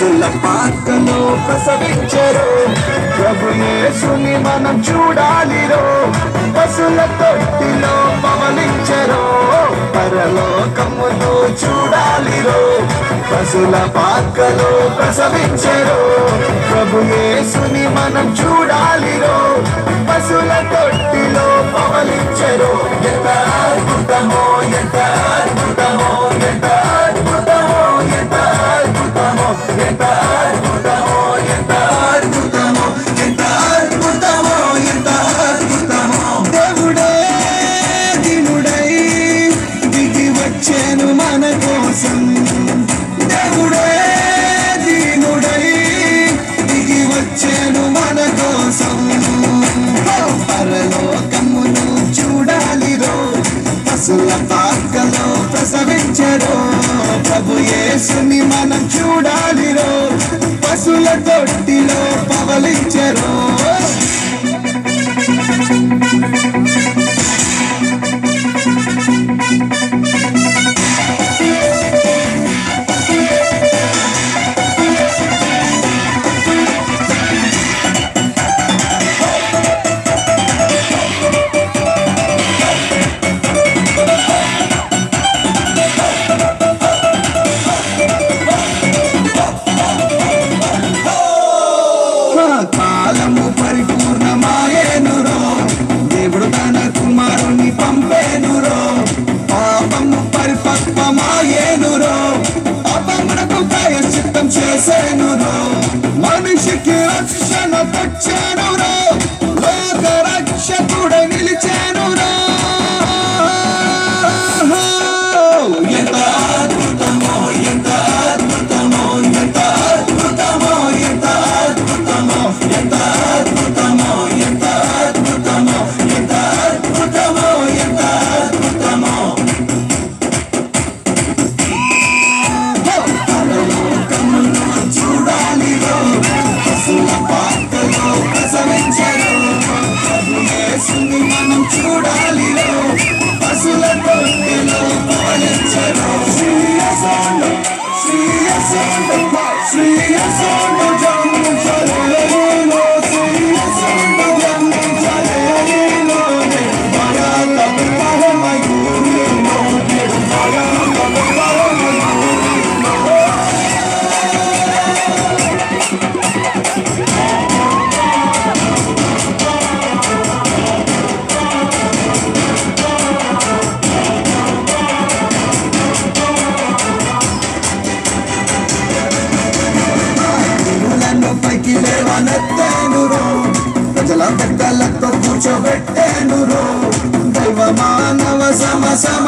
పశుల పాకలో ప్రసవించరు ప్రభు యేసుని మనం చూడాలిరో పశుల తొట్టిలో పవలించరు పరలోకమును చూడాలిరో పశుల పాకలో ప్రసవించరు ప్రభు యేసుని మనం చూడాలిరో పశుల తొట్టిలో పవలించరు ఎంత అద్భుతమో ఎంత అద్భుతమో ఎంత అద్భుతమో ఎంత అద్భుతమో ఎంత అద్భుతమో ఎంత అద్భుతమో ఎంత అద్భుతమో ఎంత అద్భుతమో దేవుడే దినుడై దిగి వచ్చేను మన కోసం దేవుడే దినుడై దిగి వచ్చేను మన కోసం పరలోకమును చూడాలిరో పశుల పాకలో ప్రసవించరో ప్రభు యేసుని మనం చూడాలిరో పశుల తొట్టిలో పవలించరో కాలము పరిపూర్ణమాయేనురో దేవుడు తన కుమారుని పంపేనురో పాపము పరిపక్వమాయేనురో పాపమునకు ప్రాయశ్చిత్తం చేసేనురో మనిషికి రక్షణ తెచ్చేనురో లోక రక్షకుడై నిలిచేనురో ఎంత అద్భుతమో ఎంత అద్భుతమో ఎంత అద్భుతమో ఎంత అద్భుతమో ఎంత అద్భుతమో ఎంత అద్భుతమో ఎంత అద్భుతమో ఎంత అద్భుతమో పరలోకమును చూడాలిరో పశుల పాకలో ప్రసవించరు ప్రభు యేసుని మనం చూడాలిరో పశుల తొట్టిలో పవలించరు శ్రీయసోండు శ్రీయసోండు శ్రీయసోండు జమ్ము చలయలో శ్రీయసోండు జమ్ము చలయలో భగత పరమయూరిలో భగత పరమయూరిలో పైకి లేవనెత్తేనురో ప్రజల పెద్దలతో కూర్చోబెట్టేనురో దైవ మానవ సమసమ